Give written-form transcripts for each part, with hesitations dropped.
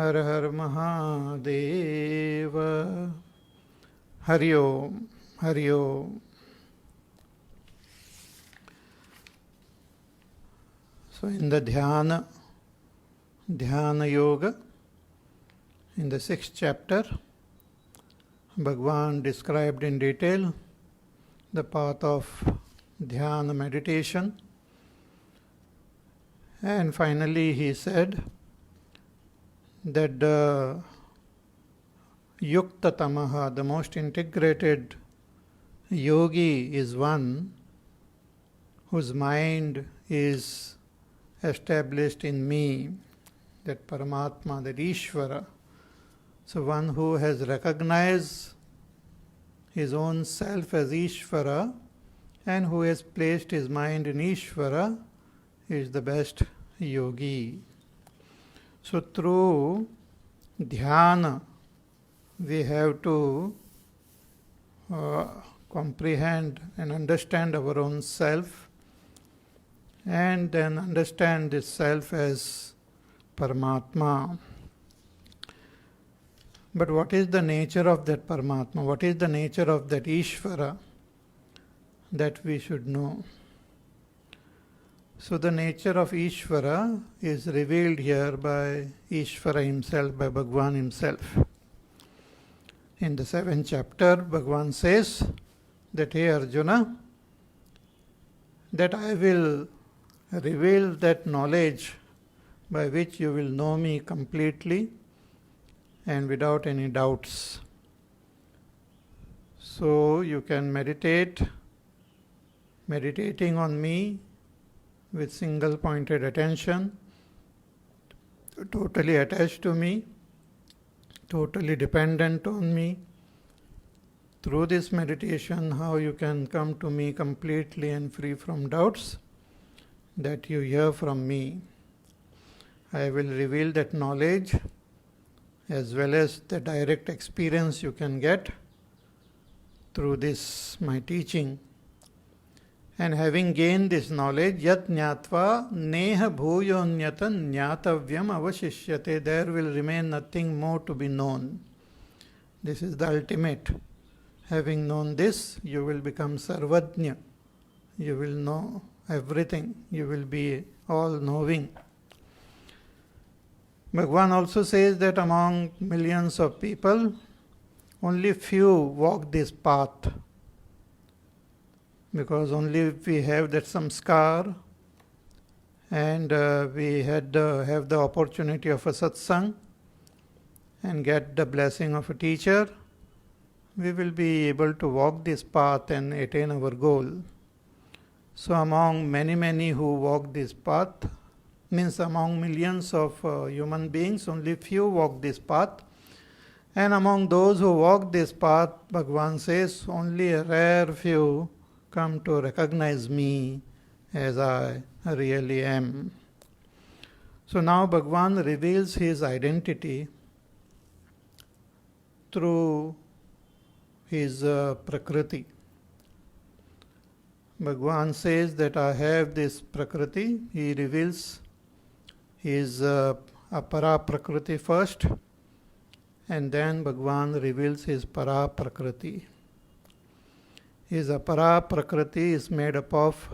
Her her Mahadev. Hari Om, Hari Om. So in the Dhyana Yoga, in the 6th chapter, Bhagwan described in detail the path of Dhyana meditation, and finally he said that the Yukta Tamaha, the most integrated yogi, is one whose mind is established in me, that Paramatma, that Ishvara. So one who has recognized his own self as Ishvara and who has placed his mind in Ishvara is the best yogi. So through dhyana, we have to comprehend and understand our own self, and then understand this self as Paramatma. But what is the nature of that Paramatma? What is the nature of that Ishvara? That we should know. So the nature of Ishvara is revealed here by Ishvara himself, by Bhagwan himself. In the 7th chapter, Bhagwan says that, hey Arjuna, that I will reveal that knowledge by which you will know me completely and without any doubts. So you can meditating on me with single pointed attention, totally attached to me, totally dependent on me. Through this meditation, how you can come to me completely and free from doubts, that you hear from me. I will reveal that knowledge as well as the direct experience you can get through this, my teaching. And having gained this knowledge, yat jnatva neha bhuyonyata jnatavyam avashishyate, there will remain nothing more to be known. This is the ultimate. Having known this, you will become sarvajna. You will know everything. You will be all-knowing. Bhagwan also says that among millions of people, only few walk this path. Because only if we have that samskar and we have the opportunity of a satsang and get the blessing of a teacher, we will be able to walk this path and attain our goal. So among many who walk this path, means among millions of human beings, only few walk this path. And among those who walk this path, Bhagwan says, only a rare few come to recognize me as I really am. So now Bhagwan reveals his identity through his Prakriti. Bhagwan says that I have this Prakriti. He reveals his Apara Prakriti first, and then Bhagwan reveals his Para Prakriti. His Apara Prakriti is made up of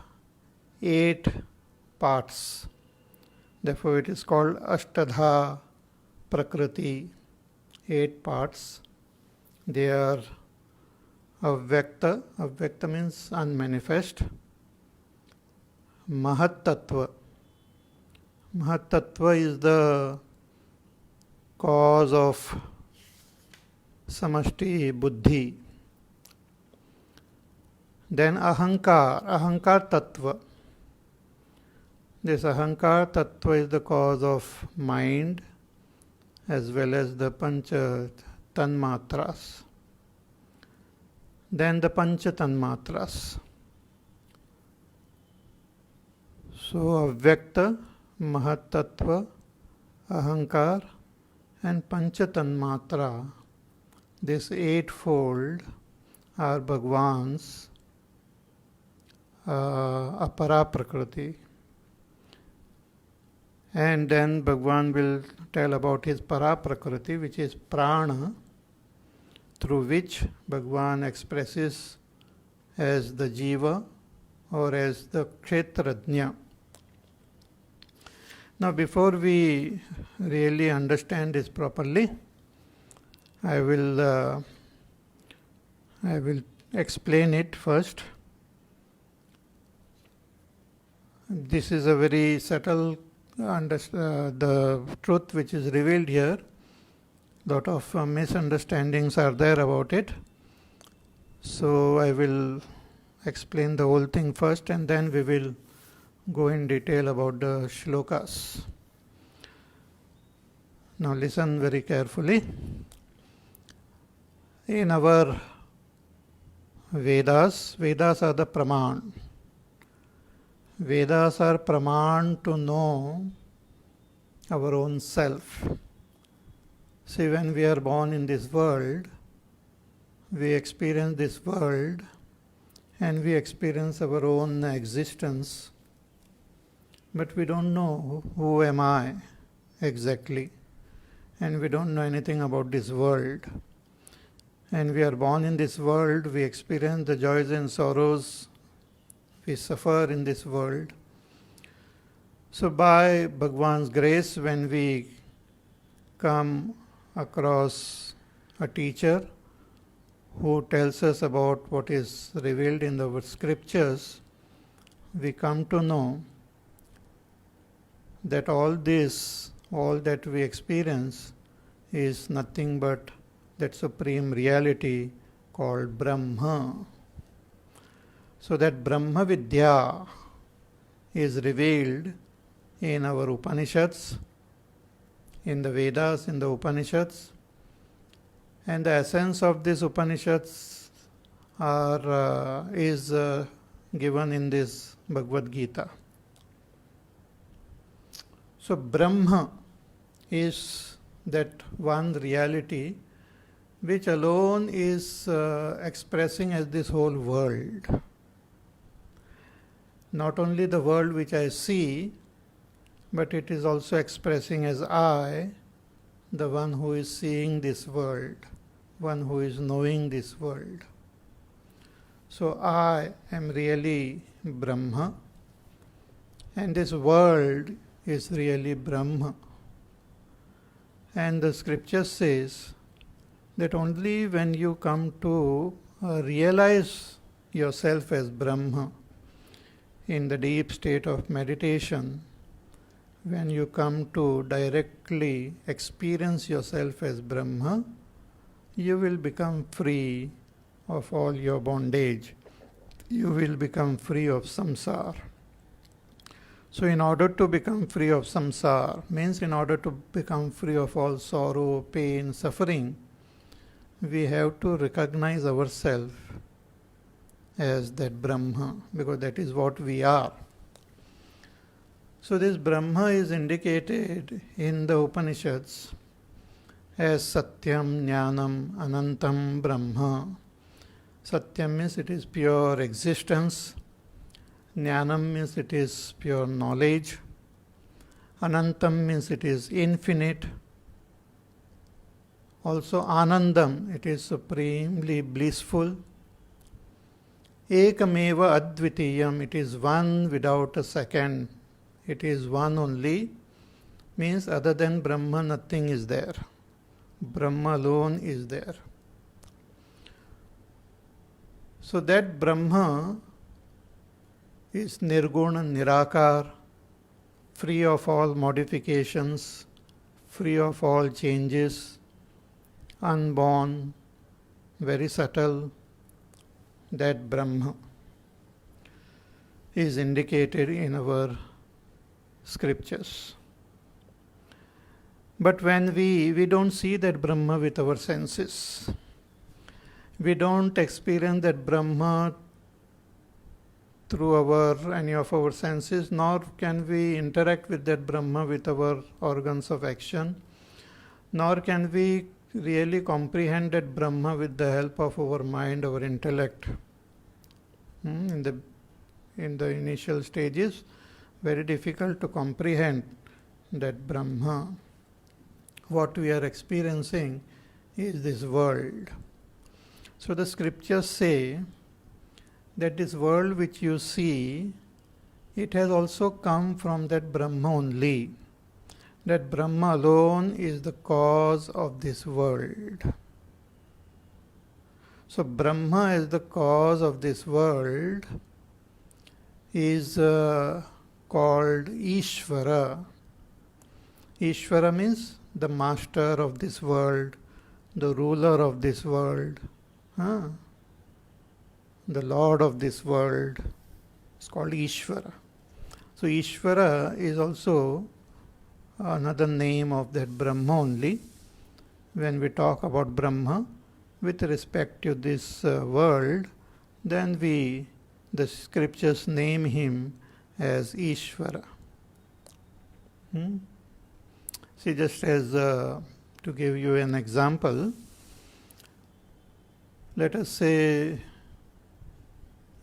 8 parts. Therefore it is called Ashtadha Prakriti, 8 parts. They are Avyakta. Avyakta means unmanifest. Mahat Tattva. Mahat Tattva is the cause of Samashti Buddhi. Then Ahankar, Ahankar Tattva. This Ahankar Tattva is the cause of mind as well as the Pancha Tanmatras. Then the Pancha Tanmatras. So Avyakta, Mahat Tattva, Ahankar and Pancha Tanmatra, this 8-fold are Bhagwan's Apara Prakriti. And then Bhagwan will tell about his Paraprakriti, which is Prana, through which Bhagwan expresses as the Jiva or as the Kshetrajna. Now, before we really understand this properly, I will explain it first. This is a very subtle the truth which is revealed here. Lot of misunderstandings are there about it. So I will explain the whole thing first, and then we will go in detail about the shlokas. Now listen very carefully. In our Vedas are the Praman. Vedas are Praman to know our own self. See, when we are born in this world, we experience this world and we experience our own existence, but we don't know who am I exactly, and we don't know anything about this world. And we are born in this world, we experience the joys and sorrows, we suffer in this world. So by Bhagwan's grace, when we come across a teacher who tells us about what is revealed in the scriptures, we come to know that all that we experience is nothing but that supreme reality called Brahma. So that Brahma Vidya is revealed in our Upanishads, in the Vedas, in the Upanishads, and the essence of these Upanishads is given in this Bhagavad Gita. So Brahma is that one reality which alone is expressing as this whole world. Not only the world which I see, but it is also expressing as I, the one who is seeing this world, one who is knowing this world. So I am really Brahma, and this world is really Brahma. And the scripture says that only when you come to realize yourself as Brahma in the deep state of meditation, when you come to directly experience yourself as Brahma, you will become free of all your bondage. You will become free of samsara. So in order to become free of samsara, means in order to become free of all sorrow, pain, suffering, we have to recognize ourselves as that Brahma, because that is what we are. So this Brahma is indicated in the Upanishads as Satyam, Jnanam, Anantam, Brahma. Satyam means it is pure existence. Jnanam means it is pure knowledge. Anantam means it is infinite. Also Anandam, it is supremely blissful. Ekameva Advitiyam, it is one without a second. It is one only, means other than Brahma nothing is there. Brahma alone is there. So that Brahma is Nirguna, Nirakar, free of all modifications, free of all changes, unborn, very subtle. That Brahma is indicated in our scriptures. But when we don't see that Brahma with our senses, we don't experience that Brahma through any of our senses, nor can we interact with that Brahma with our organs of action, nor can we really comprehend that Brahma with the help of our mind, our intellect. In the initial stages, very difficult to comprehend that Brahma, what we are experiencing is this world. So the scriptures say that this world which you see, it has also come from that Brahma only. That Brahma alone is the cause of this world. So Brahma as the cause of this world is called Ishvara. Ishvara means the master of this world, the ruler of this world, the lord of this world. It's called Ishvara. So Ishvara is also another name of that Brahma only. When we talk about Brahma with respect to this world, then the scriptures name him as Ishvara. See, just as to give you an example, let us say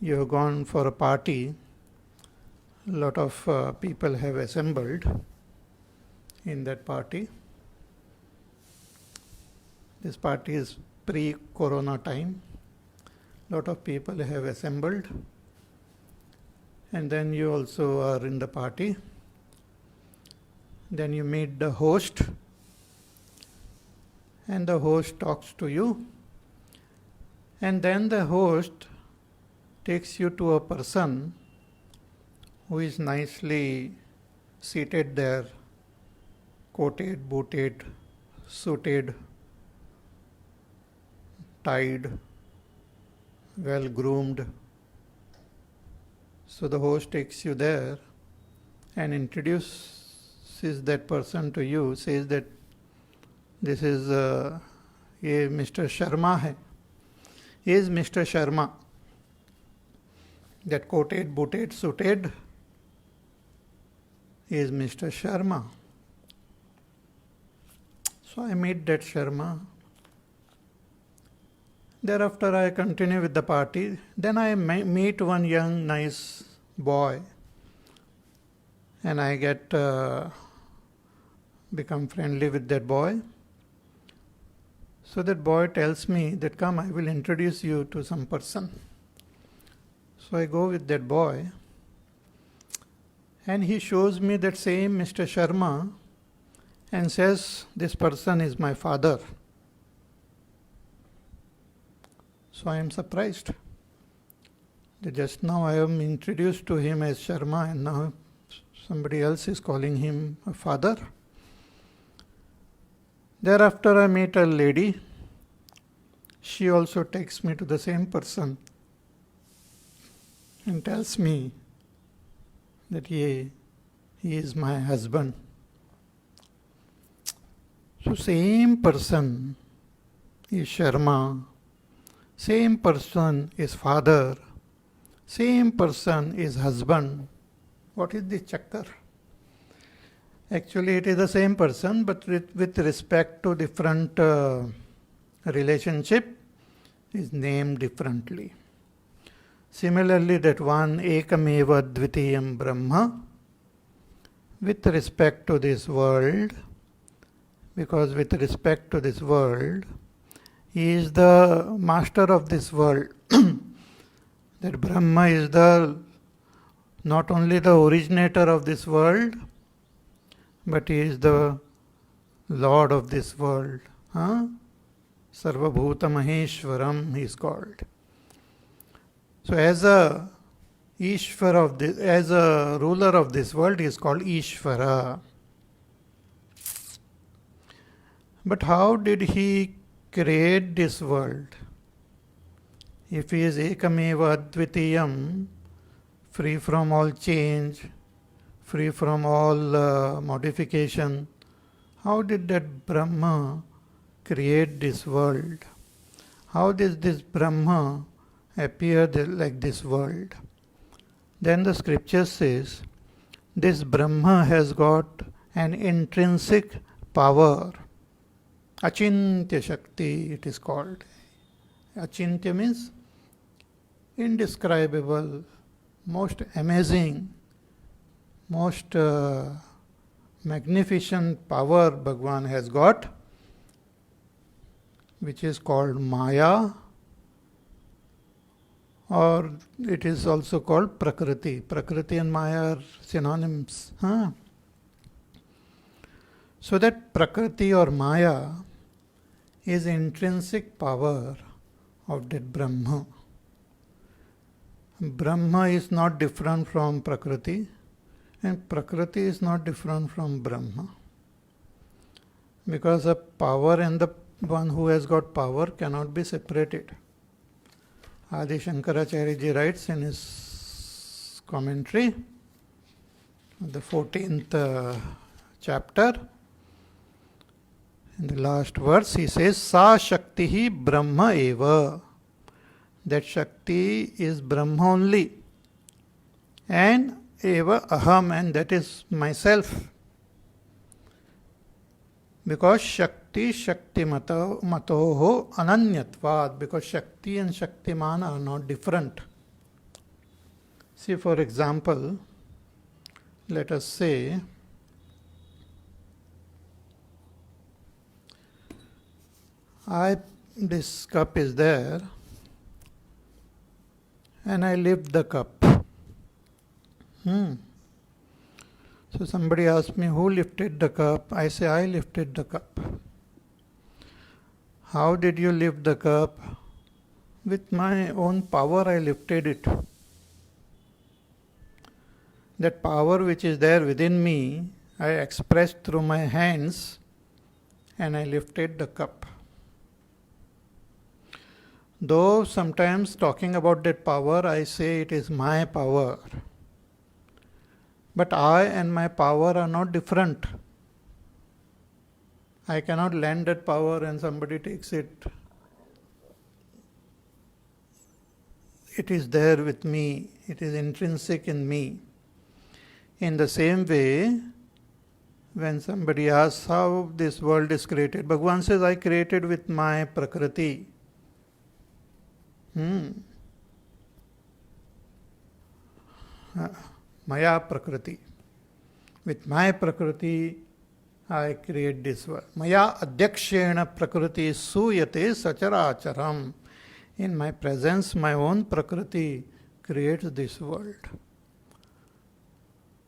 you have gone for a party, a lot of people have assembled in that party. This party is pre-corona time. A lot of people have assembled, and then you also are in the party. Then you meet the host, and the host talks to you, and then the host takes you to a person who is nicely seated there, coated, booted, suited, tied, well groomed. So the host takes you there and introduces that person to you, says that this is ये Mr. Sharma है. He is Mr. Sharma. That coated, booted, suited is Mr. Sharma. So I meet that Sharma. Thereafter I continue with the party. Then I meet one young, nice boy, and I become friendly with that boy. So that boy tells me that, come, I will introduce you to some person. So I go with that boy, and he shows me that same Mr. Sharma and says, this person is my father. So I am surprised that just now I am introduced to him as Sharma, and now somebody else is calling him a father. Thereafter I meet a lady. She also takes me to the same person and tells me that he is my husband. So same person is Sharma, same person is father, same person is husband. What is the chakkar? Actually, it is the same person, but with respect to different relationship, is named differently. Similarly, that one Ekameva Dvitiyam Brahma, with respect to this world, because with respect to this world, he is the master of this world. That Brahma is not only the originator of this world, but he is the Lord of this world. Sarvabhuta Maheshwaram he is called. So as a Ishvara of this, as a ruler of this world, he is called Ishvara. But how did he create this world? If he is Ekameva Advitiyam, free from all change, free from all modification, how did that Brahma create this world? How does this Brahma appear like this world? Then the scripture says, this Brahma has got an intrinsic power. Achintya Shakti it is called. Achintya means indescribable, most amazing, most magnificent power Bhagwan has got, which is called Maya, or it is also called Prakriti. Prakriti and Maya are synonyms. So that Prakriti or Maya is intrinsic power of that Brahma. Brahma is not different from Prakriti, and Prakriti is not different from Brahma. Because the power and the one who has got power cannot be separated. Adi Shankaracharya ji writes in his commentary, the 14th chapter, in the last verse, he says, Sa Shakti Brahma eva. That Shakti is Brahma only. And eva aham, and that is myself. Because Shakti matoho ananyatvad. Because Shakti and Shaktiman are not different. See, for example, let us say, this cup is there, and I lift the cup. So somebody asks me, who lifted the cup? I say, I lifted the cup. How did you lift the cup? With my own power I lifted it. That power which is there within me, I expressed through my hands, and I lifted the cup. Though sometimes talking about that power, I say it is my power. But I and my power are not different. I cannot lend that power and somebody takes it. It is there with me. It is intrinsic in me. In the same way, when somebody asks how this world is created, Bhagavan says, I created with my Prakriti. Maya Prakriti. With my Prakriti, I create this world. Maya Adhyakshena Prakriti Suyate Sacharacharam. In my presence, my own Prakriti creates this world.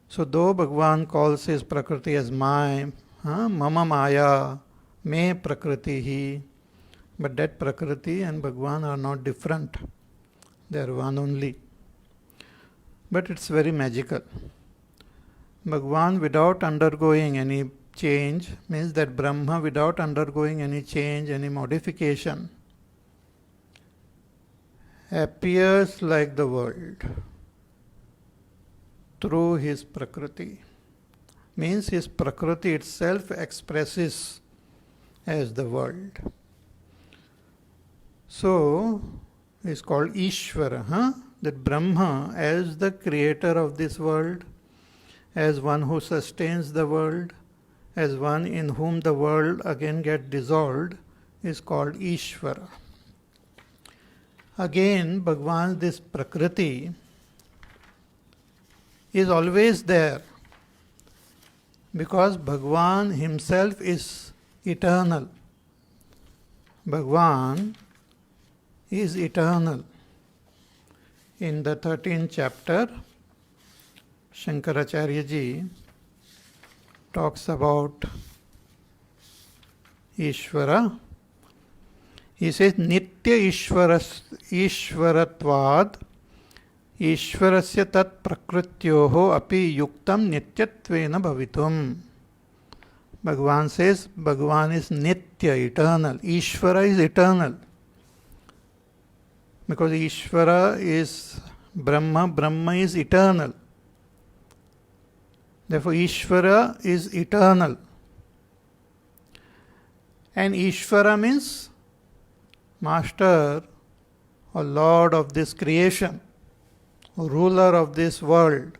So though Bhagavan calls his Prakriti as my, Mama Maya, Me Prakriti hi, but that Prakriti and Bhagavan are not different. They are one only. But it's very magical. Bhagavan without undergoing any change means that Brahma without undergoing any change, any modification, appears like the world through his Prakriti. Means his Prakriti itself expresses as the world. So, it's called Ishvara, that Brahma as the creator of this world, as one who sustains the world, as one in whom the world again gets dissolved, is called Ishvara. Again, Bhagavan, this Prakriti is always there because Bhagavan himself is eternal. Bhagavan is eternal. In the 13th chapter, Shankaracharya ji talks about Ishvara. He says, Nitya Ishvaratvad Ishvarasya tat prakrityoho api yuktam nityatvena bhavitum. Bhagavan says, Bhagavan is Nitya, eternal. Ishvara is eternal. Because Ishvara is Brahma, Brahma is eternal. Therefore, Ishvara is eternal. And Ishvara means master or lord of this creation, ruler of this world.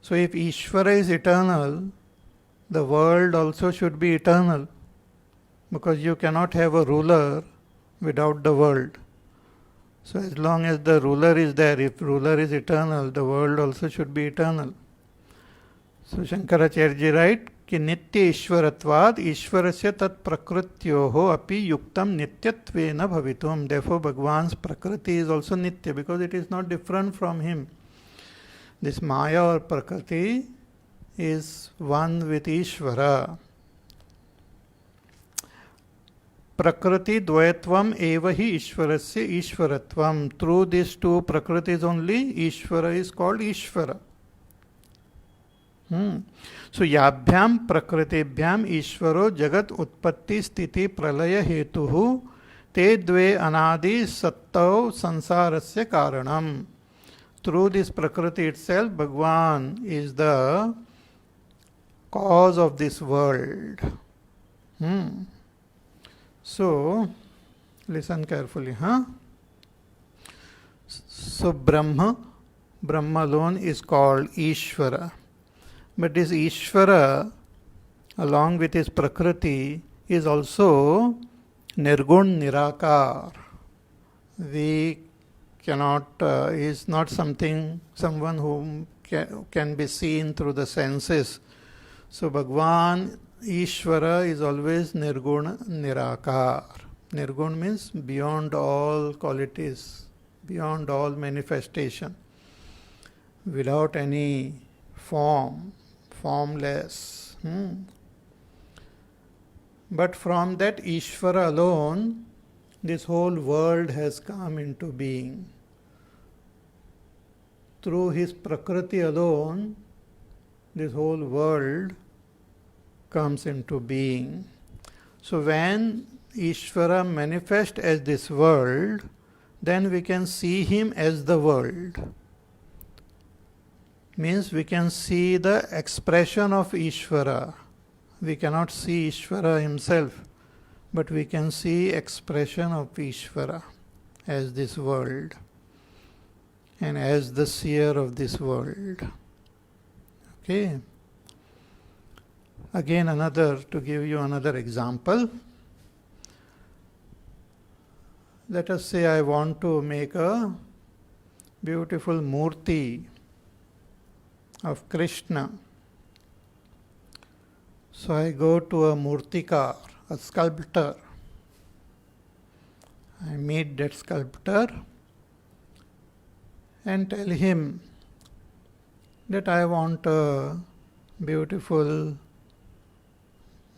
So if Ishvara is eternal, the world also should be eternal, because you cannot have a ruler without the world. So as long as the ruler is there, if ruler is eternal, the world also should be eternal. So Shankaracharya write कि नित्य ईश्वरत्वाद ईश्वरस्य तत्प्रकृत्योः अपि युक्तं नित्यत्वेन भवितुम. Therefore Bhagwan's prakriti is also nitya because it is not different from him. This Maya or Prakriti is one with Ishvara. Prakriti dvayatvam eva hi Ishvarasya Ishvaratvam. Through these two Prakritis only, Ishvara is called Ishvara. So yabhyam prakritibhyam Ishvaro jagat utpatti sthiti pralaya hetuhu te dve anadi sattau sansarasya karanam. Through this Prakriti itself, Bhagwan is the cause of this world. So, listen carefully. So, Brahma alone is called Ishvara. But this Ishvara, along with his Prakriti, is also Nirgun Nirakar. We cannot, is not someone who can be seen through the senses. So Bhagwan, Ishvara is always Nirguna Nirakar. Nirgun means beyond all qualities, beyond all manifestation, without any form, formless. But from that Ishvara alone, this whole world has come into being. Through his Prakriti alone, this whole world comes into being. So when Ishvara manifests as this world, then we can see him as the world. Means we can see the expression of Ishvara. We cannot see Ishvara himself, but we can see expression of Ishvara as this world and as the seer of this world. Okay. Again to give you another example. Let us say I want to make a beautiful murti of Krishna. So I go to a murtikar, a sculptor. I meet that sculptor and tell him that I want a beautiful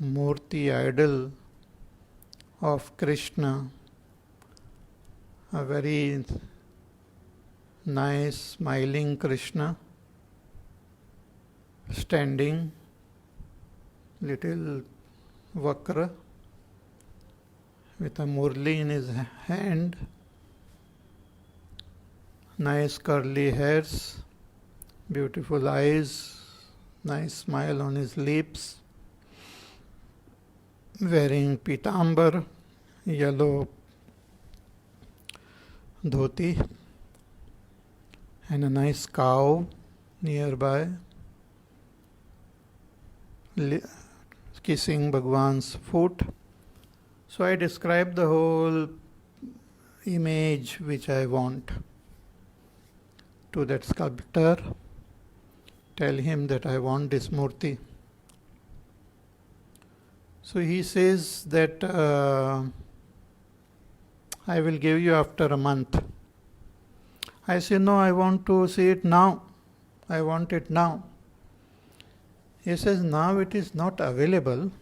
murti idol of Krishna, a very nice smiling Krishna, standing, little vakra, with a murli in his hand, nice curly hairs, beautiful eyes, nice smile on his lips, wearing pitambar, yellow dhoti, and a nice cow nearby, kissing Bhagwan's foot. So I describe the whole image which I want to that sculptor, tell him that I want this murti. So he says that I will give you after a month. I say, no, I want to see it now. I want it now. He says, now it is not available.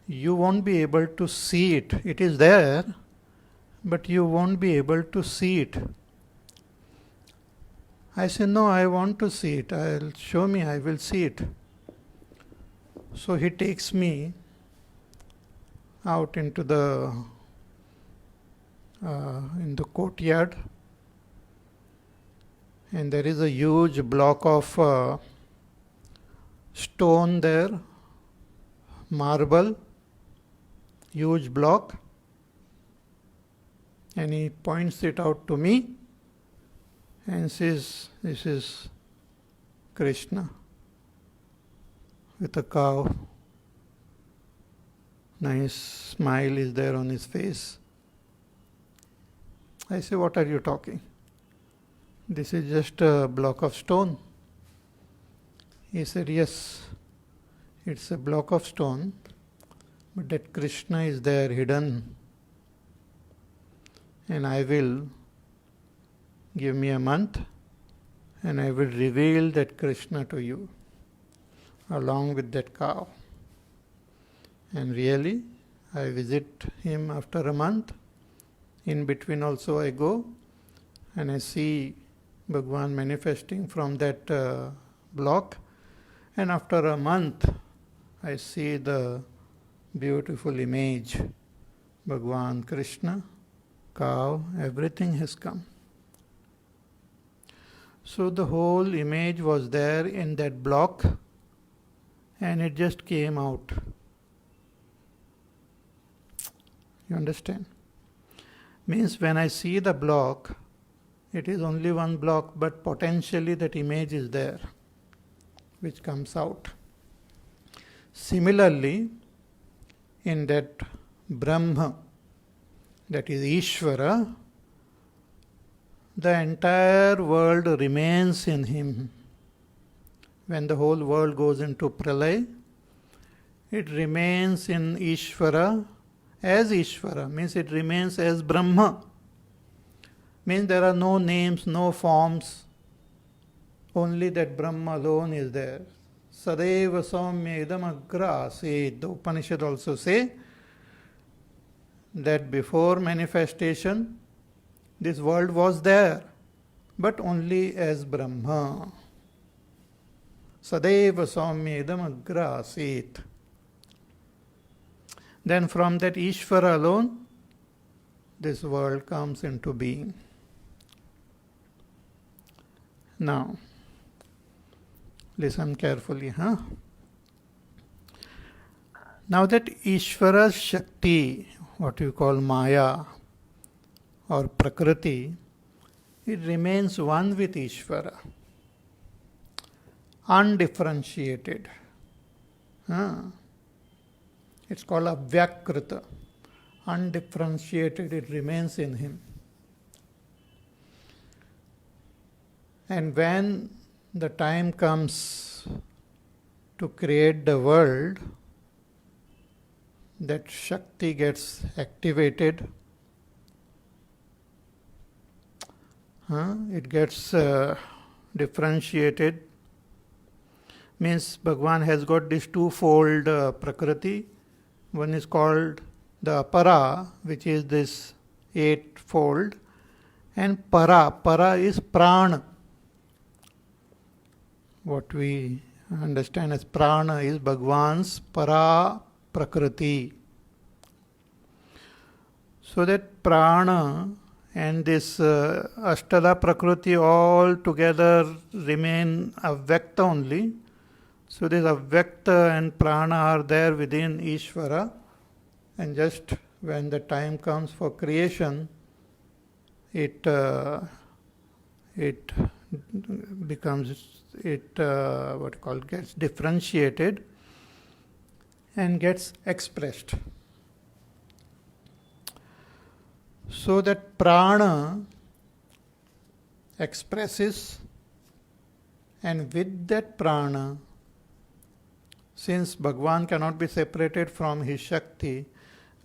You won't be able to see it. It is there, but you won't be able to see it. I say, no, I want to see it. Show me, I will see it. So he takes me out into the in the courtyard, and there is a huge block of stone there, marble, huge block, and he points it out to me and says, this is Krishna with a cow. Nice smile is there on his face. I say, what are you talking? This is just a block of stone. He said, yes, it's a block of stone, but that Krishna is there hidden, and I will give me a month and I will reveal that Krishna to you along with that cow. And really, I visit him after a month. In between also I go and I see Bhagwan manifesting from that block. And after a month, I see the beautiful image. Bhagwan Krishna, cow, everything has come. So the whole image was there in that block and it just came out. You understand? Means when I see the block, it is only one block, but potentially that image is there, which comes out. Similarly, in that Brahma, that is Ishvara, the entire world remains in him. When the whole world goes into pralay, it remains in Ishvara as Ishvara, means it remains as Brahma. Means there are no names, no forms, only that Brahma alone is there. Sadeva Saumya Idam Agra Asit. The Upanishad also say that before manifestation, this world was there, but only as Brahma. Sadeva Saumya Idam Agra Asit. Then from that Ishvara alone, this world comes into being. Now, listen carefully, huh? Now that Ishvara's Shakti, what you call Maya or Prakriti, it remains one with Ishvara, undifferentiated. It's called Avyakrita. Undifferentiated, it remains in him. And when the time comes to create the world, that Shakti gets activated. It gets differentiated. Means Bhagwan has got this twofold Prakriti. One is called the Apara, which is this eightfold, and Para. Para is Prana. What we understand as Prana is Bhagwan's Para Prakriti. So that Prana and this Ashtada Prakriti all together remain Avyakta only. So this Avyakta and Prana are there within Ishvara, and just when the time comes for creation, it becomes, gets differentiated and gets expressed. So that Prana expresses, and with that Prana, since Bhagwan cannot be separated from his Shakti,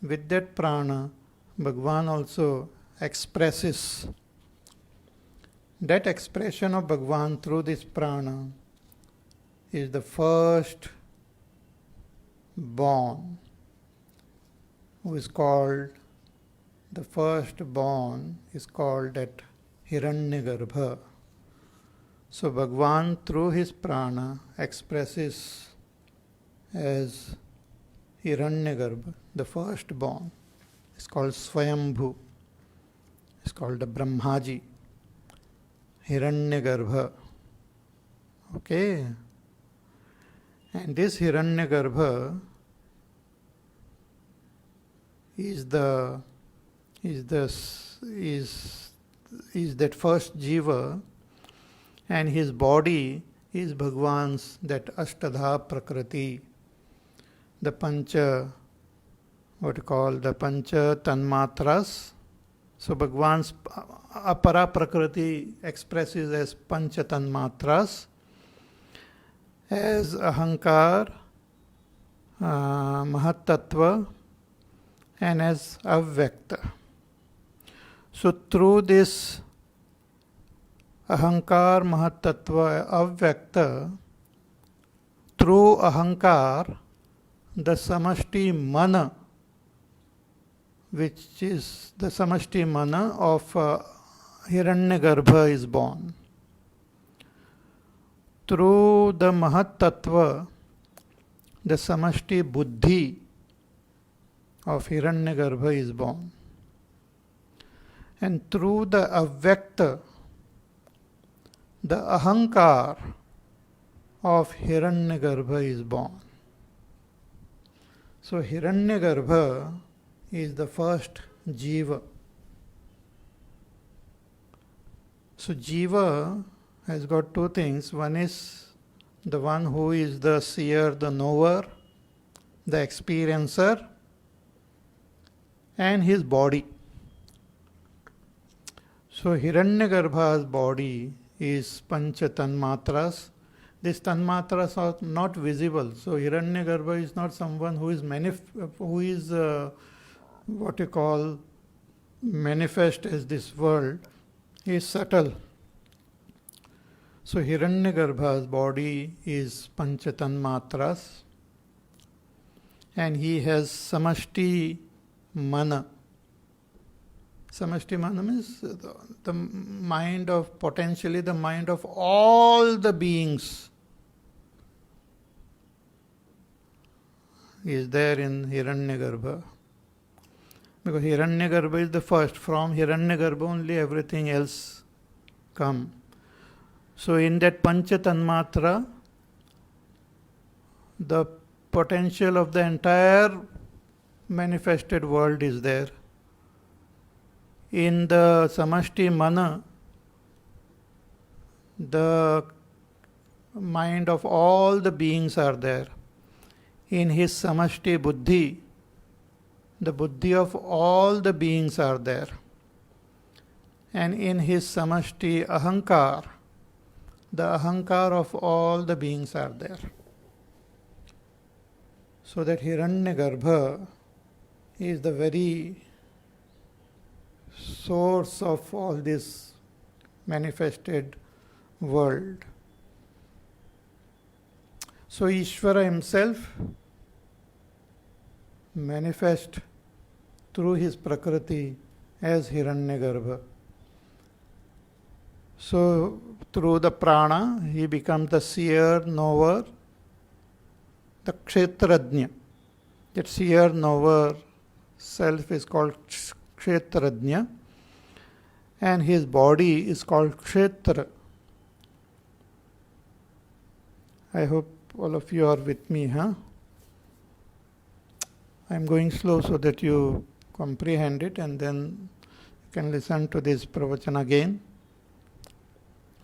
with that Prana, Bhagwan also expresses. That expression of Bhagwan through this Prana is the first born, who is called, the first born is called that Hiranyagarbha. So Bhagwan through his Prana expresses as Hiranyagarbha, the first born. It's called Swayambhu. It's called the Brahmaji. Hiranyagarbha. Okay? And this Hiranyagarbha is that first jiva, and his body is Bhagwan's that Ashtadha Prakriti, the Pancha, what you call the Pancha Tanmatras. So Bhagwan's Apara Prakriti expresses as Pancha Tanmatras, as Ahankar, Mahat Tattva, and as Avyakta. So through this Ahankar, Mahat Tattva, Avyakta, through Ahankar, the Samashti Mana, which is the Samashti Mana of Hiranyagarbha, is born. Through the Mahat Tattva, the Samashti Buddhi of Hiranyagarbha is born. And through the Avyakta, the Ahankar of Hiranyagarbha is born. So Hiranyagarbha is the first Jiva. So Jiva has got two things. One is the one who is the seer, the knower, the experiencer, and his body. So Hiranyagarbha's body is Pancha Tanmatras. These Tanmatras are not visible. So Hiranyagarbha is not someone who is what you call manifest as this world. He is subtle. So Hiranyagarbha's body is Pancha Tanmatras, and he has Samashti Mana. Samashti Mana means the mind of, potentially the mind of all the beings is there in Hiranyagarbha. Because Hiranyagarbha is the first. From Hiranyagarbha only everything else come. So in that Pancha Tanmatra, the potential of the entire manifested world is there. In the Samashti Mana, the mind of all the beings are there. In his Samashti Buddhi, the buddhi of all the beings are there. And in his Samashti Ahankar, the Ahankar of all the beings are there. So that Hiranyagarbha is the very source of all this manifested world. So Ishvara himself manifests through his Prakriti as Hiranyagarbha. So through the prana, he becomes the seer, knower, the kshetrajna. That seer, knower self is called kshetrajna, and his body is called kshetra. I hope all of you are with me, huh? I'm going slow so that you comprehend it, and then you can listen to this pravachan again.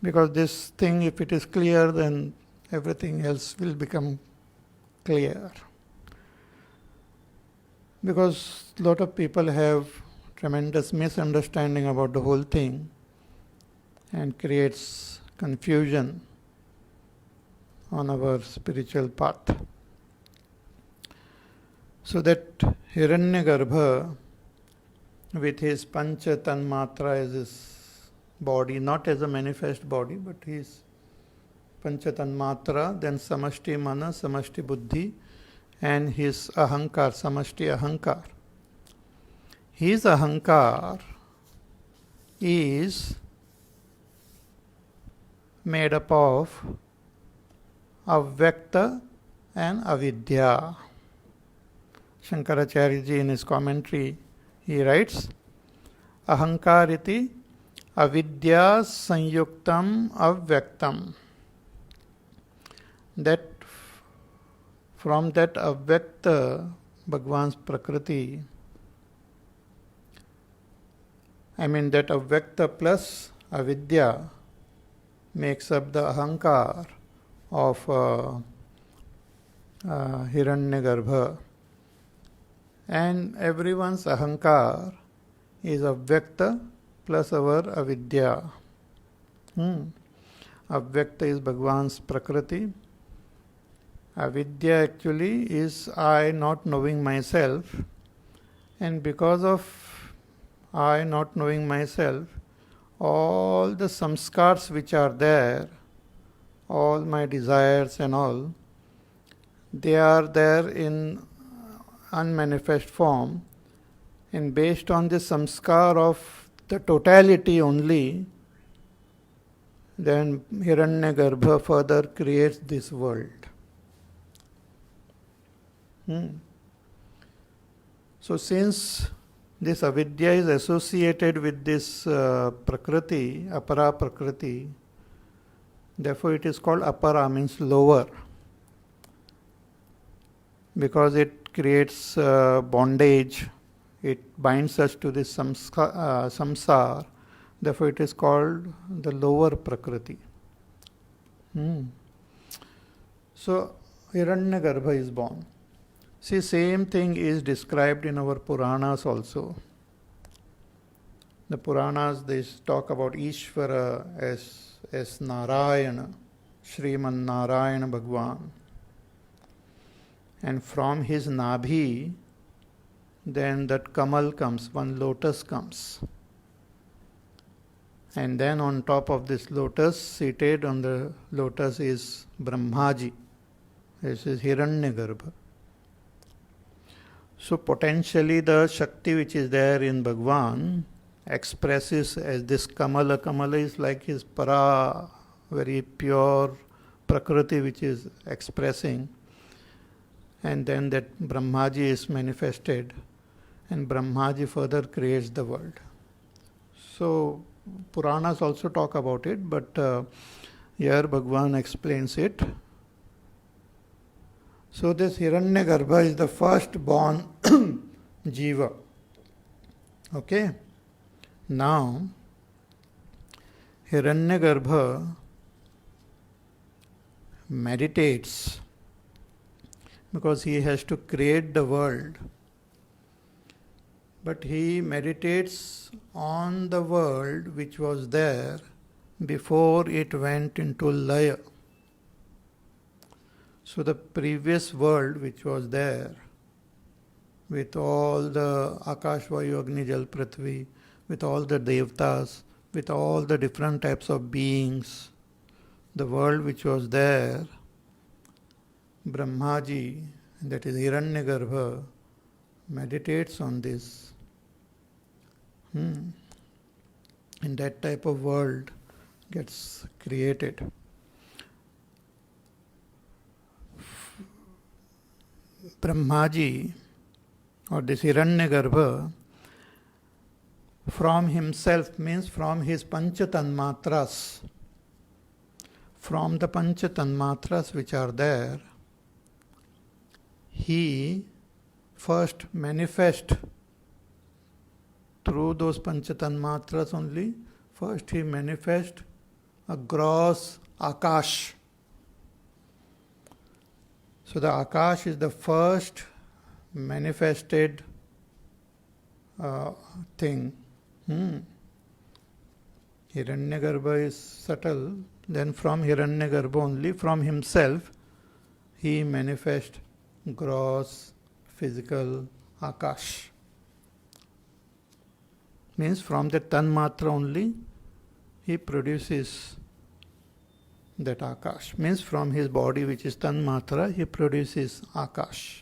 Because this thing, if it is clear, then everything else will become clear. Because a lot of people have tremendous misunderstanding about the whole thing and creates confusion on our spiritual path. So that Hiranyagarbha, with his Pancha Tanmatra as his body, not as a manifest body, but his Pancha Tanmatra, then Samashti Mana, Samashti Buddhi, and his Ahankar, Samashti Ahankar. His Ahankar is made up of Avyakta and Avidya. Shankaracharya ji in his commentary, he writes, Ahankariti Avidya Sanyuktam Avyaktam. That from that Avyakta, Bhagwan's Prakriti, that Avyakta plus Avidya makes up the Ahankar of Hiranyagarbha. And everyone's Ahankar is Avyakta plus our Avidya. Avyakta is Bhagwan's Prakriti, Avidya actually is I not knowing myself, and because of I not knowing myself, all the samskars which are there, all my desires and all, they are there in unmanifest form, and based on the samskar of the totality only, then Hiranyagarbha further creates this world. So since this avidya is associated with this prakriti, apara prakriti, therefore it is called apara, means lower, because it creates bondage, it binds us to this samsar, therefore it is called the lower prakriti. So Hiranyagarbha is born. See, same thing is described in our Puranas also. The Puranas, they talk about Ishvara as Narayana, Sriman Narayana Bhagwan. And from his Nabhi, then that Kamal comes, one lotus comes. And then on top of this lotus, seated on the lotus is Brahmaji. This is Hiranyagarbha. So potentially the Shakti which is there in Bhagwan expresses as this Kamala. Kamala is like his para, very pure Prakriti which is expressing. And then that Brahmaji is manifested, and Brahmaji further creates the world. So Puranas also talk about it, but here Bhagwan explains it. So this Hiranyagarbha is the first born jiva. Okay. Now Hiranyagarbha meditates because he has to create the world. But he meditates on the world which was there before it went into Laya. So the previous world which was there, with all the Akash, Vayu, Agni, Jal, Prithvi, with all the Devtas, with all the different types of beings, the world which was there, Brahmaji, that is Hiranyagarbha, meditates on this. And that type of world gets created. Brahmaji, or this Hiranyagarbha, from himself means from his Panchatanmatras. From the Panchatanmatras which are there, he first manifests through those Panchatanmatras only. First he manifests a gross Akash. So the Akash is the first manifested thing. Hiranyagarbha is subtle. Then from Hiranyagarbha only, from himself, he manifests gross physical Akash. Means from the Tanmatra only, he produces that Akash. Means from his body which is Tanmatra, he produces Akash.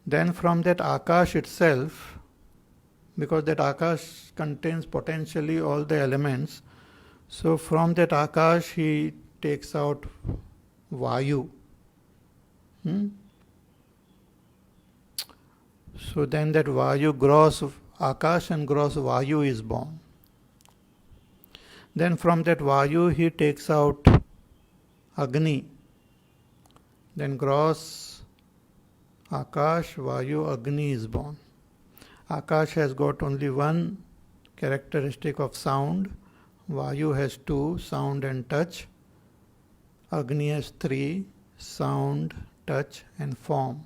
Then from that Akash itself, because that Akash contains potentially all the elements, so from that Akash he takes out Vayu. So then that Vayu, gross Akash and gross Vayu is born. Then from that Vayu he takes out Agni. Then gross Akash, Vayu, Agni is born. Akash has got only one characteristic of sound. Vayu has two, sound and touch. Agni has three, sound, touch and form.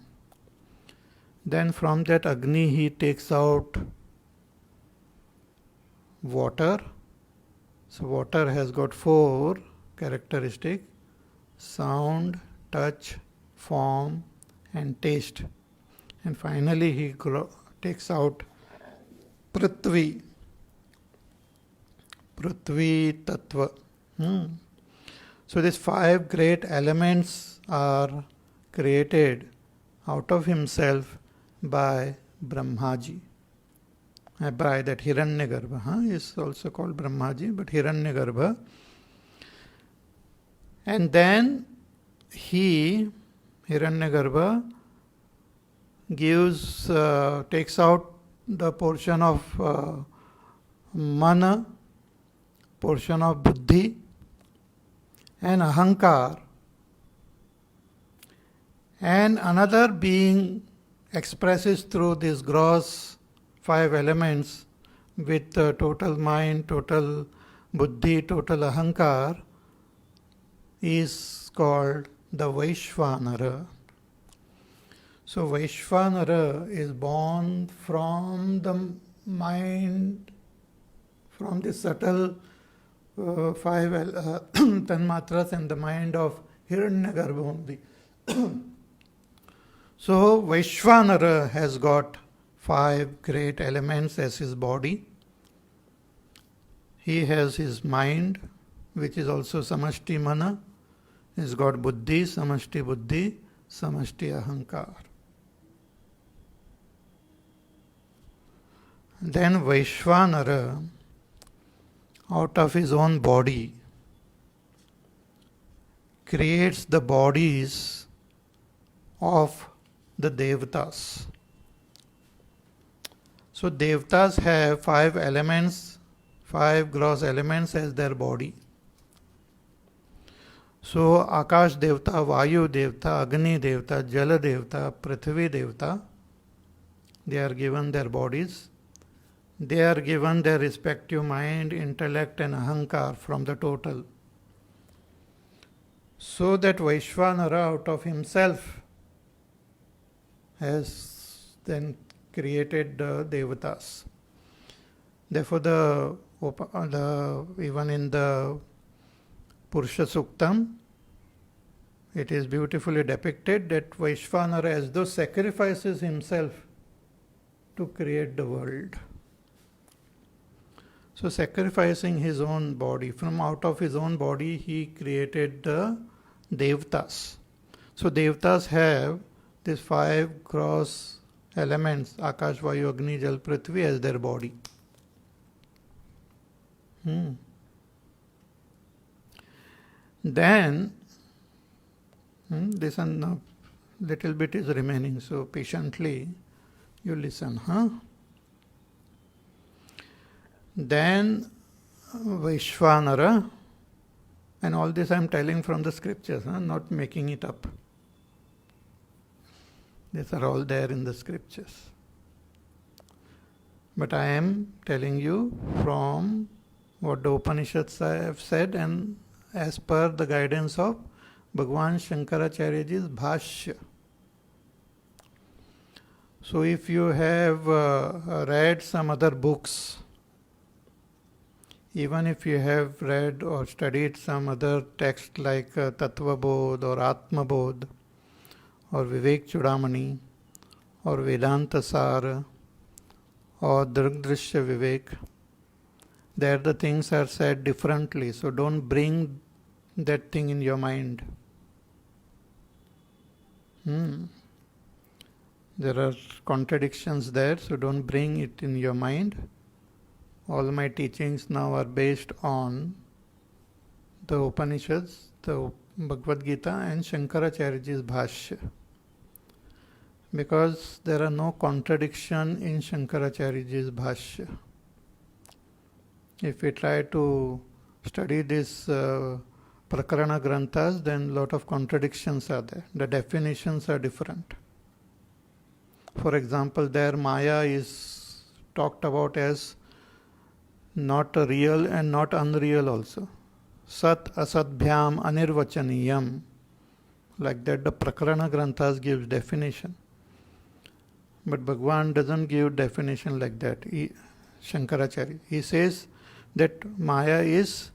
Then from that Agni he takes out water. So water has got four characteristics: sound, touch, form, and taste. And finally, he takes out Prithvi, Prithvi Tattva. So these 5 great elements are created out of himself by Brahmaji. By that Hiranyagarbha, is also called Brahmaji, but Hiranyagarbha. And then he, Hiranyagarbha, takes out the portion of mana, portion of buddhi, and ahankar, and another being expresses through these gross 5 elements with total mind, total buddhi, total ahankar, is called the Vaishvanara. So Vaishvanara is born from the mind, from the subtle 5 tanmatras and the mind of Hiranyagarbha only. So Vaishvanara has got 5 great elements as his body. He has his mind, which is also Samashti Mana. He's got Buddhi, Samashti Buddhi, Samashti Ahankar. Then Vaishvanara, out of his own body, creates the bodies of the Devatas. So Devatas have 5 elements, 5 gross elements as their body. So Akash Devta, Vayu Devta, Agni Devta, Jala Devta, Prithvi Devta, they are given their bodies. They are given their respective mind, intellect and ahankar from the total. So that Vaishvanara out of himself has then created the Devatas. Therefore, even in the Purusha Suktam, it is beautifully depicted that Vaishvanara as though sacrifices himself to create the world. So sacrificing his own body, from out of his own body he created the Devatas. So Devatas have these 5 gross elements, Akash, Vayu, Agni, Jal, Prithvi, as their body. Then, listen now, little bit is remaining, so patiently you listen, Then Vaishvanara, and all this I am telling from the scriptures, not making it up. These are all there in the scriptures. But I am telling you from what the Upanishads have said and as per the guidance of Bhagwan Shankaracharyaji's Bhashya. So if you have read some other books, even if you have read or studied some other text like Tattva Bodh or Atma Bodh or Vivek Chudamani or Vedanta Sara or Drigdrishya Vivek, there the things are said differently, so don't bring that thing in your mind. There are contradictions there, so don't bring it in your mind. All my teachings now are based on the Upanishads, the Bhagavad Gita and Shankaracharyaji's Bhashya. Because there are no contradiction in Shankaracharyaji's Bhashya. If we try to study this Prakarana Granthas, then lot of contradictions are there. The definitions are different. For example, there Maya is talked about as not real and not unreal also. Sat asadbhyam anirvachaniyam. Like that the Prakarana Granthas gives definition. But Bhagwan doesn't give definition like that. Shankaracharya. He says that Maya is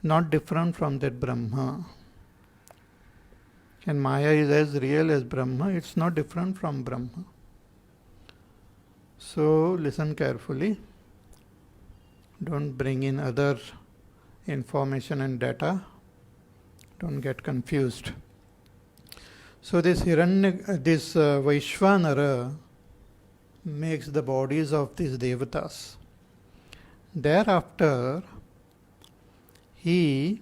not different from that Brahma. And Maya is as real as Brahma. It's not different from Brahma. So listen carefully. Don't bring in other information and data. Don't get confused. So this Vaishvanara makes the bodies of these devatas. Thereafter, he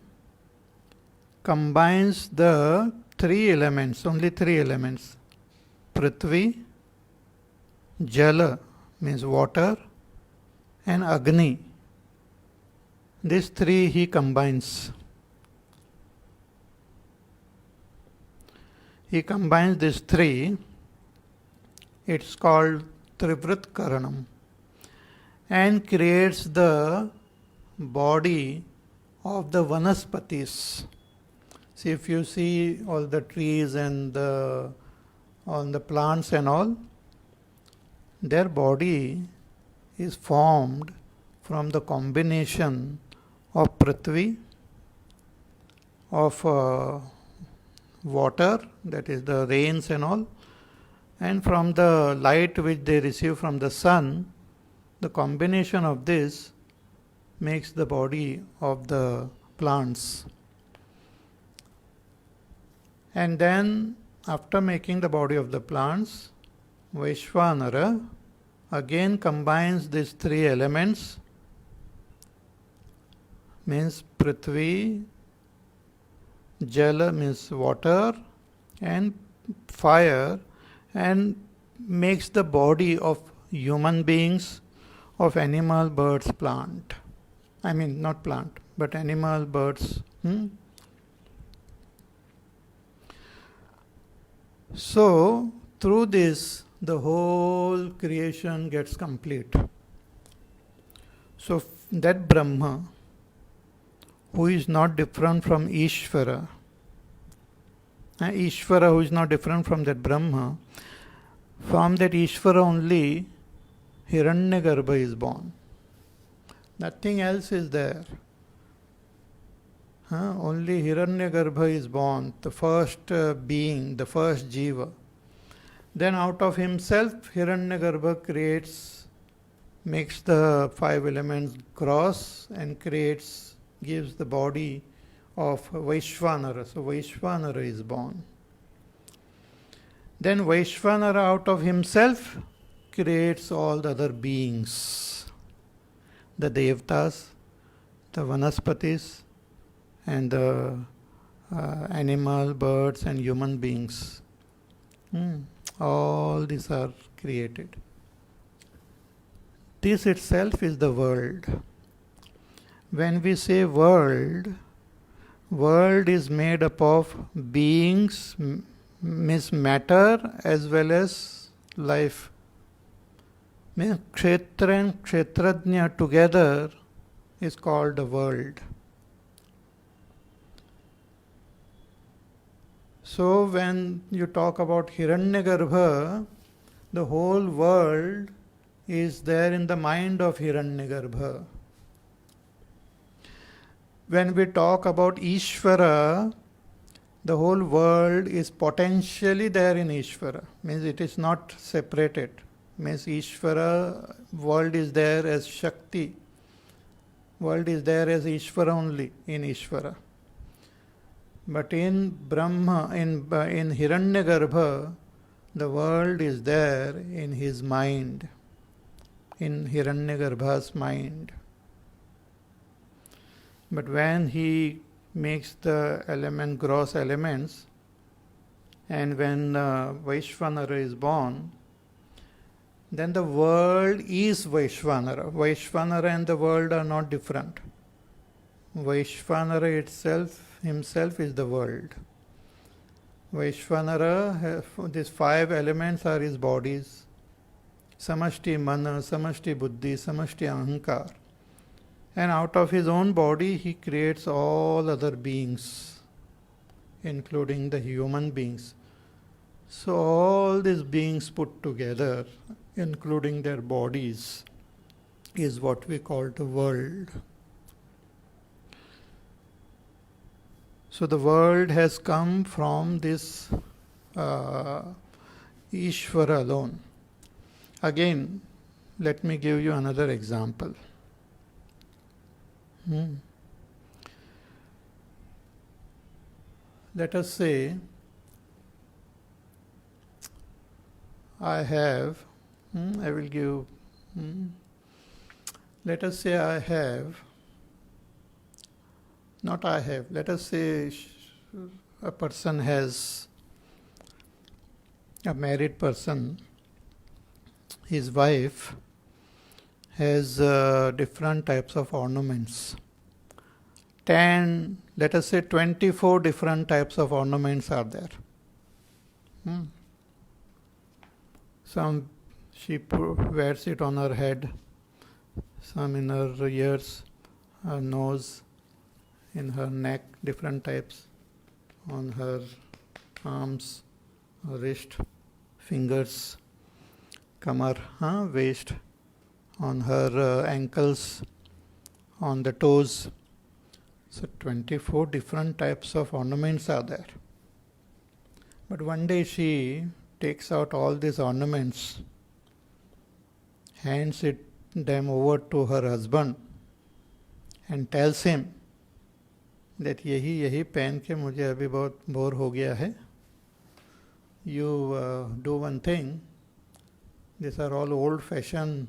combines the three elements, only three elements. Prithvi, Jala means water, and Agni. These three he combines. He combines these three. It's called Trivrit Karanam, and creates the body of the Vanaspatis. See, if you see all the trees and all the plants and all, their body is formed from the combination of Prithvi, of water, that is the rains and all, and from the light which they receive from the sun. The combination of this makes the body of the plants. And then, after making the body of the plants, Vaishvanara again combines these three elements, means Prithvi, Jala means water, and fire, and makes the body of human beings, of animal, birds, plant. I mean, not plant, but animal, birds. So, through this, the whole creation gets complete. So, that Brahma, who is not different from Ishvara, Ishvara who is not different from that Brahma, from that Ishvara only Hiranyagarbha is born. Nothing else is there. Only Hiranyagarbha is born, the first being, the first jiva. Then out of himself, Hiranyagarbha makes the five elements gross and gives the body of Vaishvanara. So Vaishvanara is born. Then Vaishvanara out of himself creates all the other beings, the Devatas, the Vanaspatis, and the animal, birds, and human beings. All these are created. This itself is the world. When we say world is made up of beings, means matter as well as life. Means Kshetra and Kshetrajna together is called the world. So when you talk about Hiranyagarbha, the whole world is there in the mind of Hiranyagarbha. When we talk about Ishvara, the whole world is potentially there in Ishvara. Means it is not separated. Means Ishvara, world is there as Shakti. World is there as Ishvara only, in Ishvara. But in Brahma, in Hiranyagarbha, the world is there in his mind, in Hiranyagarbha's mind. But when he makes the gross elements, and when Vaishvanara is born, then the world is Vaishvanara. Vaishvanara and the world are not different. Vaishvanara himself is the world. Vaishvanara, these five elements are his bodies. Samashti Mana, Samashti Buddhi, Samashti Ahankar. And out of his own body, he creates all other beings, including the human beings. So all these beings put together, including their bodies, is what we call the world. So the world has come from this Ishvara alone. Again, let me give you another example. Let us say I have, I will give, let us say I have, not I have, let us say a person has, a married person, his wife has different types of ornaments. 10, let us say 24 different types of ornaments are there. Some she wears it on her head, some in her ears, her nose, in her neck, different types, on her arms, her wrist, fingers, kamar, waist, on her ankles, on the toes. So 24 different types of ornaments are there. But one day she takes out all these ornaments, hands them over to her husband and tells him that यही पहन के मुझे अभी बहुत bore हो गया है. You do one thing, these are all old fashioned,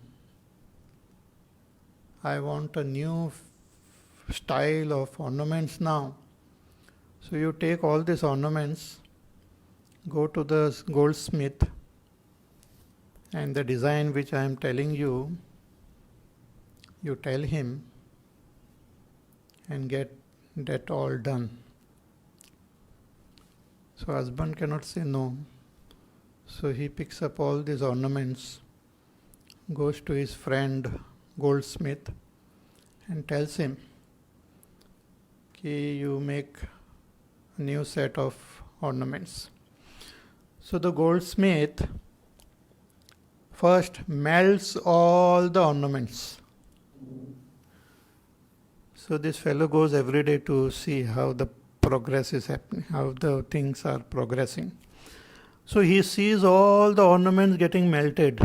I want a new style of ornaments now. So you take all these ornaments, go to the goldsmith, and the design which I am telling you, you tell him and get that all done. So husband cannot say no. So he picks up all these ornaments, goes to his friend goldsmith and tells him, you make a new set of ornaments. So the goldsmith first melts all the ornaments. So this fellow goes every day to see how the progress is happening, how the things are progressing. So he sees all the ornaments getting melted.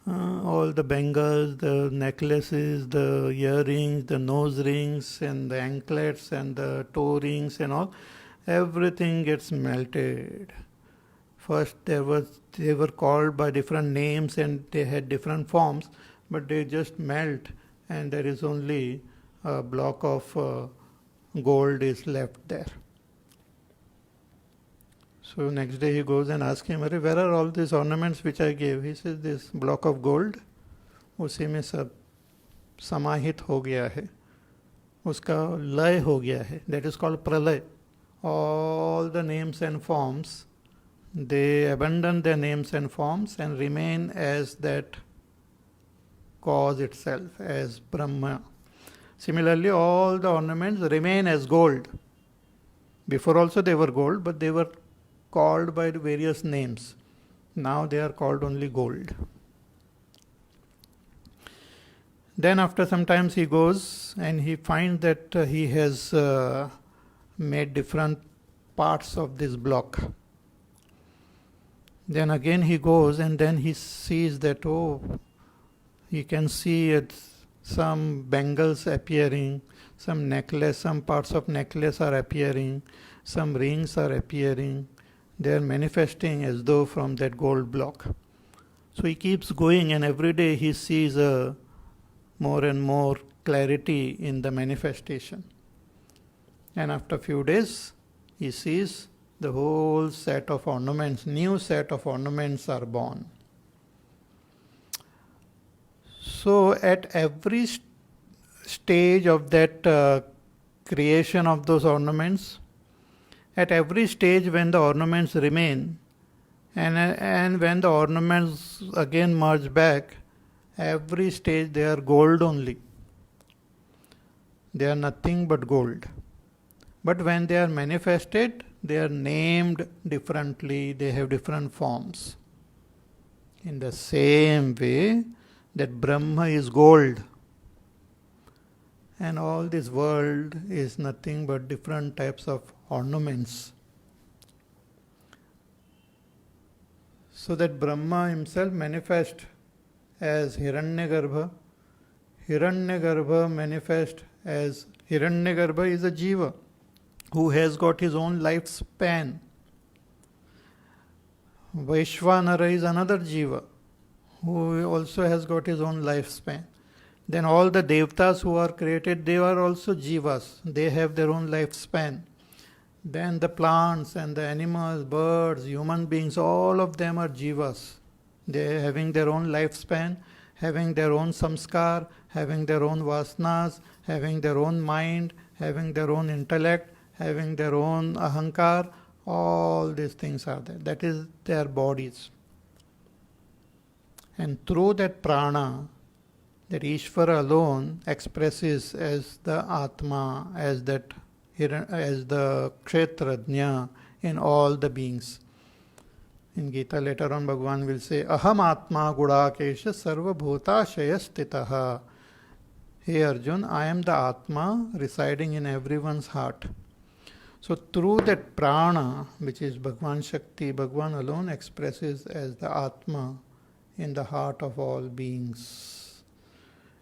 All the bangles, the necklaces, the earrings, the nose rings, and the anklets, and the toe rings, and all, everything gets melted. First, they were called by different names and they had different forms, but they just melt, and there is only a block of gold is left there. So next day he goes and asks him, where are all these ornaments which I gave? He says, this block of gold, उसी में सब समाहित हो गया है, उसका लय हो गया है. That is called pralay. All the names and forms, they abandon their names and forms and remain as that cause itself, as Brahma. Similarly, all the ornaments remain as gold. Before also they were gold, but they were called by various names. Now they are called only gold. Then after some time he goes and he finds that he has made different parts of this block. Then again he goes and then he sees that, he can see some bangles appearing, some necklace, some parts of necklace are appearing, some rings are appearing. They are manifesting as though from that gold block. So he keeps going and every day he sees more and more clarity in the manifestation. And after a few days, he sees the whole set of ornaments, new set of ornaments are born. So at every stage of that creation of those ornaments, at every stage when the ornaments remain and when the ornaments again merge back, every stage they are gold only. They are nothing but gold. But when they are manifested, they are named differently, they have different forms. In the same way that Brahma is gold and all this world is nothing but different types of ornaments. So that Brahma himself manifests as Hiranyagarbha. Hiranyagarbha manifests as Hiranyagarbha is a jiva who has got his own lifespan. Vaishvanara is another jiva who also has got his own lifespan. Then all the devtas who are created, they are also jivas. They have their own lifespan. Then the plants and the animals, birds, human beings, all of them are jivas. They are having their own lifespan, having their own samskar, having their own vasanas, having their own mind, having their own intellect, having their own ahankar. All these things are there. That is their bodies. And through that prana, that Ishvara alone expresses as the Atma, as the Kshetrajna in all the beings. In Gita later on Bhagavan will say, Aham Atma Gudakesha Sarva Bhuta Shayastitaha. Hey Arjun, I am the Atma residing in everyone's heart. So through that prana, which is Bhagavan Shakti, Bhagavan alone expresses as the Atma in the heart of all beings.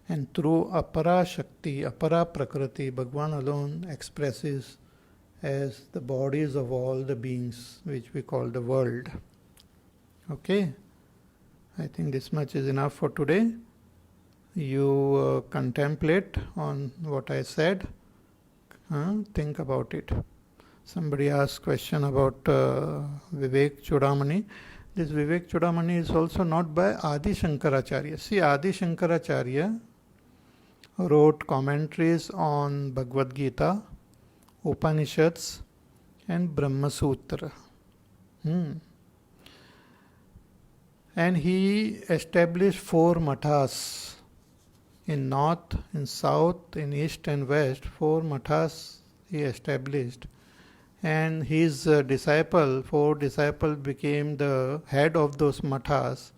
And through Apara Shakti, Apara Prakriti, Bhagavan alone expresses as the bodies of all the beings, which we call the world. Okay? I think this much is enough for today. You contemplate on what I said. Think about it. Somebody asked question about Vivek Chudamani. This Vivek Chudamani is also not by Adi Shankaracharya. See, Adi Shankaracharya wrote commentaries on Bhagavad Gita, Upanishads, and Brahma Sutra. And he established 4 mathas in north, in south, in east and west. 4 mathas he established. And his 4 disciples became the head of those mathas.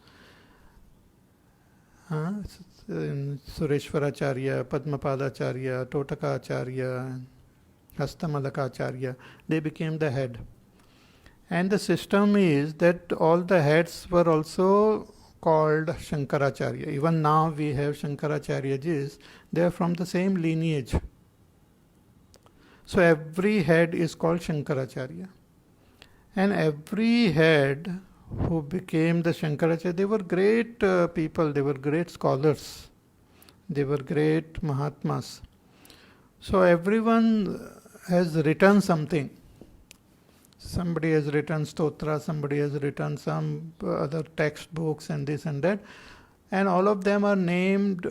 Sureshwaracharya, Padmapadacharya, Totakacharya, Hastamalakacharya, they became the head. And the system is that all the heads were also called Shankaracharya. Even now we have Shankaracharyaji, they are from the same lineage. So every head is called Shankaracharya. And every head who became the Shankaracharya, they were great people, they were great scholars, they were great Mahatmas. So everyone has written something. Somebody has written Stotra, somebody has written some other textbooks and this and that. And all of them are named,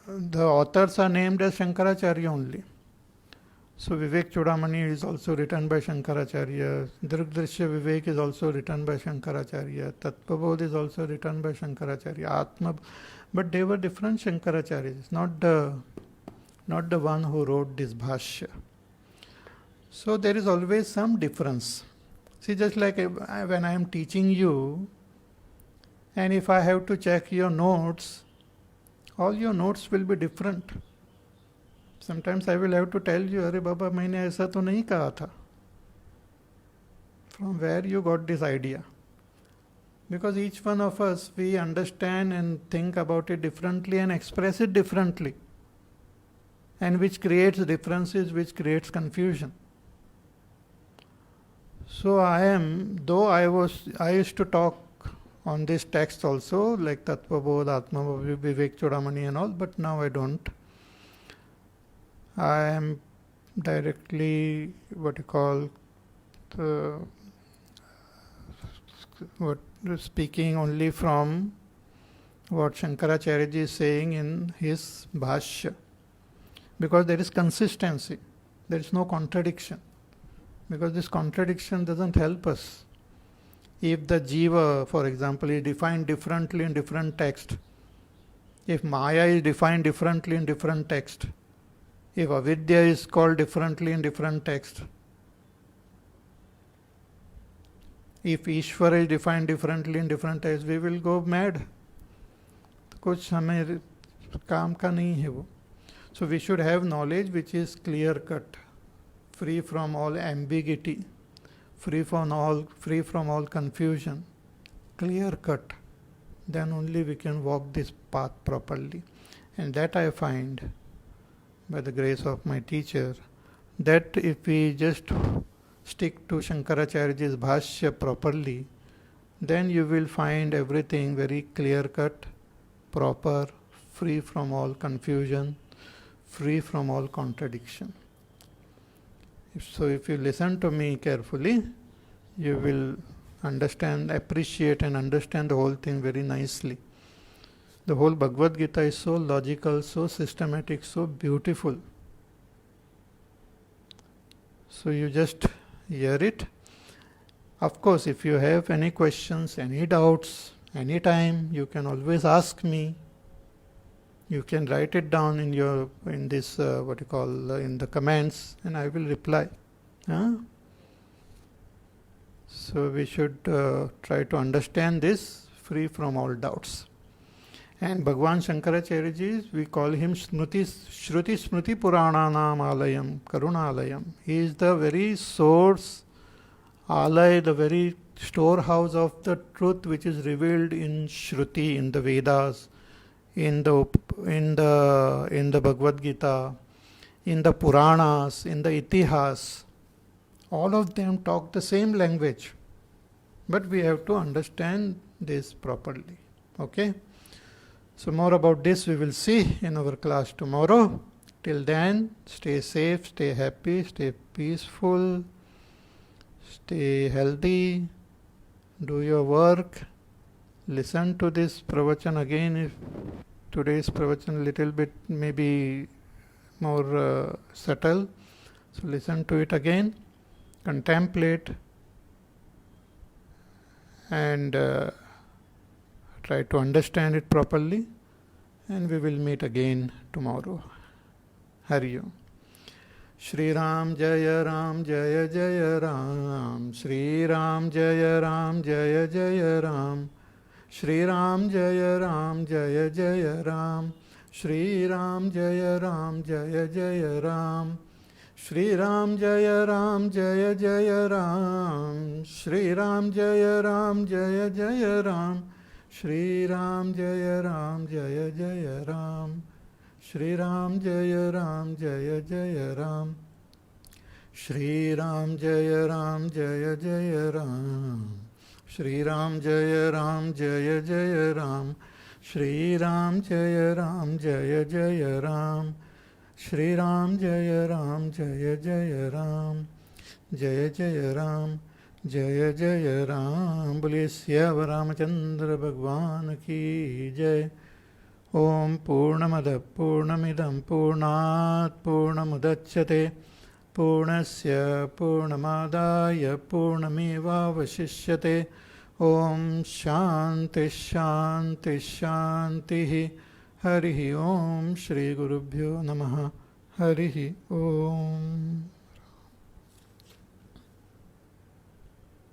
the authors are named as Shankaracharya only. So Vivek Chudamani is also written by Shankaracharya. Dirgdrishya Vivek is also written by Shankaracharya. Tattvabodh is also written by Shankaracharya. Atma, but they were different Shankaracharyas, not the one who wrote this Bhashya. So there is always some difference. See, just like when I am teaching you, and if I have to check your notes, all your notes will be different. Sometimes I will have to tell you, Arey Baba, maine aisa to nahi kaha tha. From where you got this idea? Because each one of us, we understand and think about it differently and express it differently. And which creates differences, which creates confusion. So I used to talk on this text also, like Tattvabodh, Atma, Vivek Chudamani and all, but now I don't. I am directly speaking only from what Shankaracharya ji is saying in his Bhashya. Because there is consistency, there is no contradiction. Because this contradiction doesn't help us. If the jiva, for example, is defined differently in different text, if Maya is defined differently in different text, if avidya is called differently in different text, if Ishvara is defined differently in different text, we will go mad. कुछ हमें काम का नहीं है वो. So we should have knowledge which is clear cut, free from all ambiguity, free from all confusion, clear cut. Then only we can walk this path properly. And that I find, by the grace of my teacher, that if we just stick to Shankaracharya's Bhashya properly, then you will find everything very clear cut, proper, free from all confusion, free from all contradiction. So if you listen to me carefully, you will understand, appreciate and understand the whole thing very nicely. The whole Bhagavad Gita is so logical, so systematic, so beautiful. So you just hear it. Of course, if you have any questions, any doubts, anytime, you can always ask me. You can write it down in in the comments, and I will reply. So we should try to understand this free from all doubts. And Bhagwan Shankaracharya, we call him Shruti Smriti Purananam Alayam, Karunalayam. He is the very source, Alay, the very storehouse of the truth which is revealed in Shruti, in the Vedas, in the Bhagavad Gita, in the Puranas, in the Itihas. All of them talk the same language, but we have to understand this properly. Okay? So more about this we will see in our class tomorrow. Till then, stay safe, stay happy, stay peaceful, stay healthy, do your work, listen to this pravachan again. If today's pravachan little bit maybe more subtle, so listen to it again, contemplate, and try to understand it properly, and we will meet again tomorrow. Hari Om. Shri Ram Jaya Ram Jaya Jaya Ram, Shri Ram Jaya Ram Jaya Jaya Ram, Shri Ram Jaya Ram Jaya Jaya Ram, Shri Ram Jaya Ram Jaya Jaya Ram, Shri Ram Jaya Ram Jaya Jaya Ram, Shri Ram Jaya Ram Jaya Jaya Ram, Shri Ram Jaya Ram Jaya Jaya Ram, Shri Ram Jaya Ram Jaya Jaya Ram, Shri Ram Jaya Ram Jaya Jaya Ram, Shri Ram Jaya Ram Jaya Jaya Ram, Shri Ram Jaya Ram Jaya Jaya Ram, Shri Ram Jaya Ram Jaya Jaya Ram, Jaya Jaya Ram, Jaya Jaya Ram. Bole Syav Ramachandra Bhagwan ki Jai. Om Purnamada Purnamidam Purnat Purnamudachyate Purnasya Purnamadaya Purnamevavashishyate. Om Shanti Shanti Shanti. Harihi Om. Shri Gurubhyo Namaha. Harihi Om.